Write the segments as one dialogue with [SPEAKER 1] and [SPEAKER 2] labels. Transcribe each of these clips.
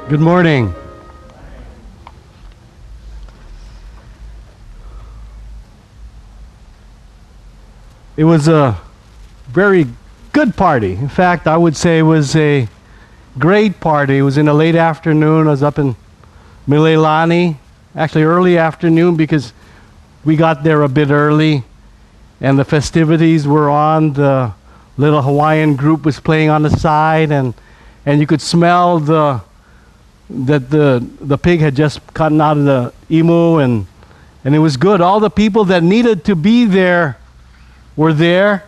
[SPEAKER 1] Good morning. It was a very good party. In fact, I would say it was a great party. It was in the late afternoon. I was up in Mililani, actually early afternoon because we got there a bit early and the festivities were on. The little Hawaiian group was playing on the side and you could smell that the pig had just gotten out of the imu and it was good. All the people that needed to be there were there,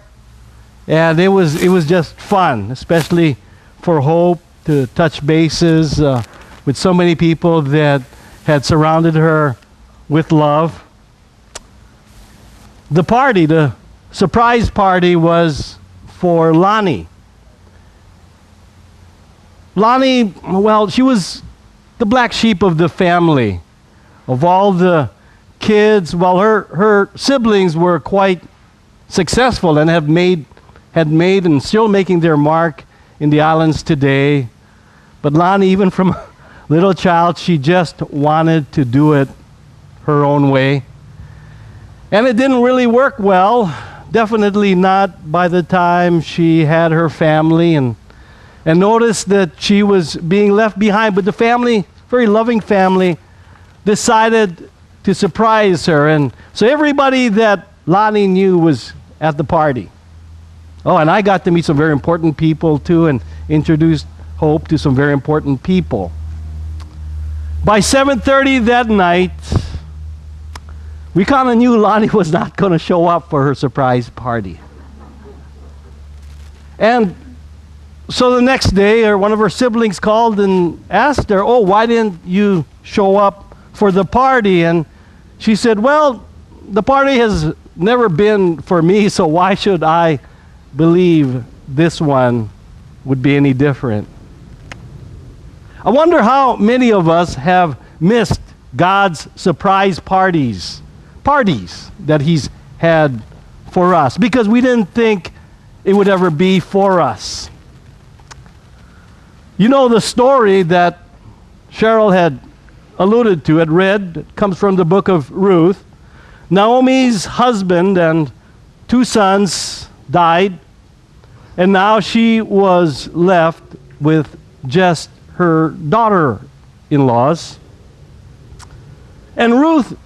[SPEAKER 1] and it was just fun, especially for Hope to touch bases with so many people that had surrounded her with love. The party, the surprise party, was for Lonnie. Lonnie, well, she was the black sheep of the family. Of all the kids, well, her siblings were quite successful and had made and still making their mark in the islands today. But Lonnie, even from a little child, she just wanted to do it her own way. And it didn't really work well. Definitely not by the time she had her family and noticed that she was being left behind. But the family, very loving family, decided to surprise her. And so everybody that Lonnie knew was at the party. Oh, and I got to meet some very important people too and introduced Hope to some very important people. By 7:30 that night, we kind of knew Lonnie was not going to show up for her surprise party. And so the next day, one of her siblings called and asked her, "Oh, why didn't you show up for the party?" And she said, "Well, the party has never been for me, so why should I believe this one would be any different?" I wonder how many of us have missed God's surprise parties that He's had for us because we didn't think it would ever be for us. You know the story that Cheryl had alluded to, had read, it comes from the book of Ruth. Naomi's husband and 2 sons died, and now she was left with just her daughter-in-laws. And Ruth,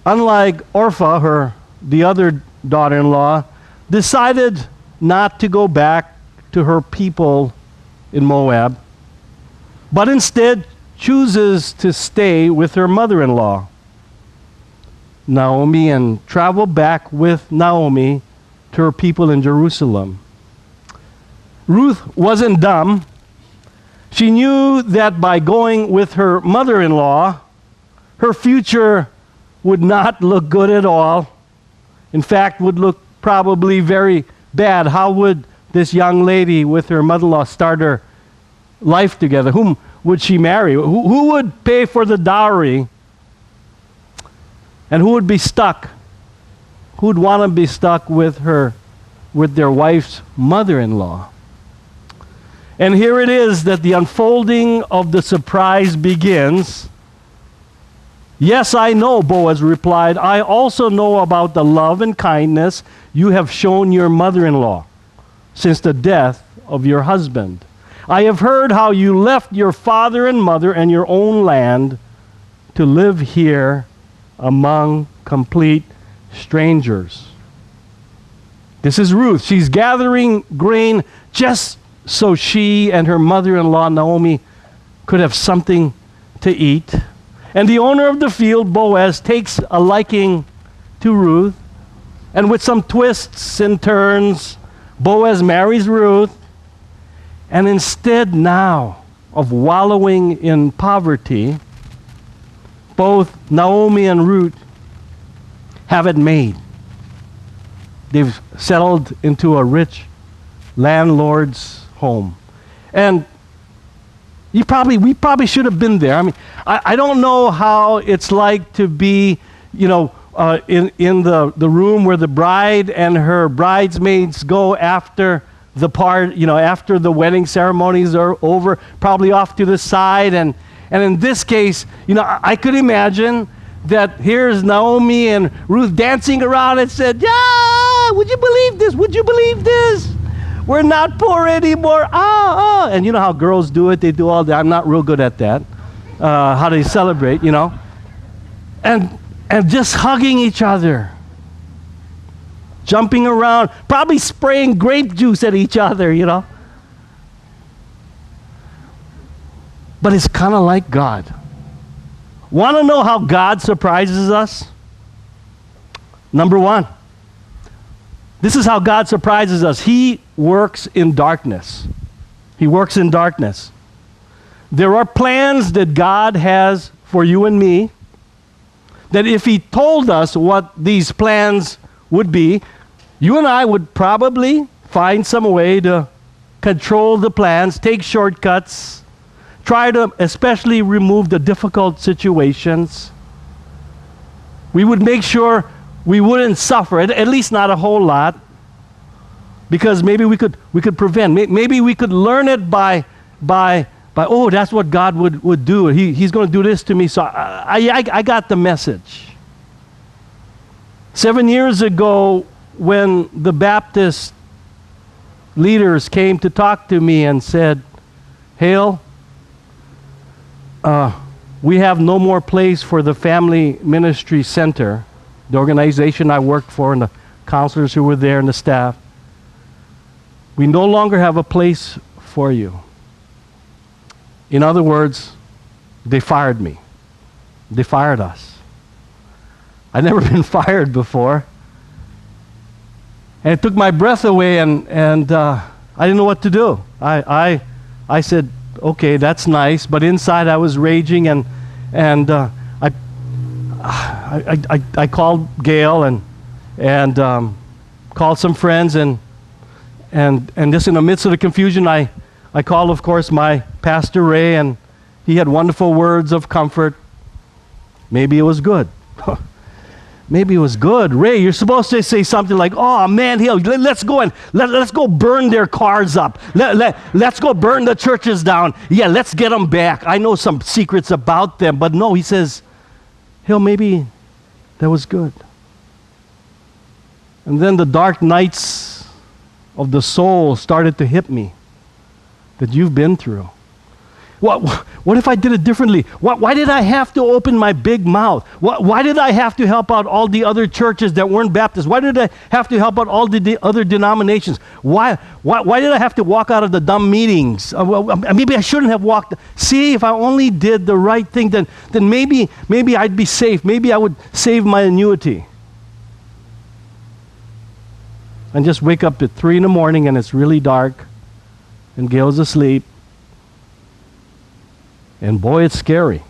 [SPEAKER 1] unlike Orpha, the other daughter-in-law, decided not to go back to her people in Moab, but instead chooses to stay with her mother-in-law, Naomi, and travel back with Naomi to her people in Jerusalem. Ruth wasn't dumb. She knew that by going with her mother-in-law, her future would not look good at all. In fact, would look probably very bad. How would this young lady with her mother-in-law start her life together? Whom would she marry? Who would pay for the dowry? And who would be stuck? Who would want to be stuck with their wife's mother-in-law? And here it is that the unfolding of the surprise begins. "Yes, I know," Boaz replied. "I also know about the love and kindness you have shown your mother-in-law since the death of your husband. I have heard how you left your father and mother and your own land to live here among complete strangers." This is Ruth. She's gathering grain just so she and her mother-in-law, Naomi, could have something to eat. And the owner of the field, Boaz, takes a liking to Ruth. And with some twists and turns, Boaz marries Ruth. And instead now of wallowing in poverty, both Naomi and Ruth have it made. They've settled into a rich landlord's home. And we probably should have been there. I mean, I don't know how it's like to be, in the room where the bride and her bridesmaids go after the part, after the wedding ceremonies are over, probably off to the side. And in this case, I could imagine that here's Naomi and Ruth dancing around and said, yeah, would you believe this? Would you believe this? We're not poor anymore. And you know how girls do it. They do all that. I'm not real good at that. How they celebrate, And just hugging each other. Jumping around. Probably spraying grape juice at each other, But it's kind of like God. Want to know how God surprises us? Number one. This is how God surprises us. He works in darkness. He works in darkness. There are plans that God has for you and me, that if He told us what these plans would be, you and I would probably find some way to control the plans, take shortcuts, try to especially remove the difficult situations. We would make sure we wouldn't suffer, at least not a whole lot, because maybe we could prevent. Maybe we could learn it by oh, that's what God would do. He's going to do this to me. So I got the message. 7 years ago, when the Baptist leaders came to talk to me and said, Hale, we have no more place for the Family Ministry Center, the organization I worked for, and the counselors who were there and the staff. We no longer have a place for you. In other words, they fired me. They fired us. I'd never been fired before. And it took my breath away, and I didn't know what to do. I said, okay, that's nice, but inside I was raging, and I called Gail and called some friends, and just in the midst of the confusion, I called, of course, my Pastor Ray, and he had wonderful words of comfort. Maybe it was good. Maybe it was good. Ray, you're supposed to say something like, oh man, let's go and let's go burn their cars up. Let's go burn the churches down. Yeah, let's get them back. I know some secrets about them. But no, he says, Hale, maybe that was good. And then the dark nights of the soul started to hit me that you've been through. What if I did it differently? Why did I have to open my big mouth? Why did I have to help out all the other churches that weren't Baptist? Why did I have to help out all the other denominations? Why did I have to walk out of the dumb meetings? Maybe I shouldn't have walked. See, if I only did the right thing, then maybe I'd be safe. Maybe I would save my annuity. And just wake up at 3 a.m. and it's really dark, and Gail's asleep. And boy, it's scary.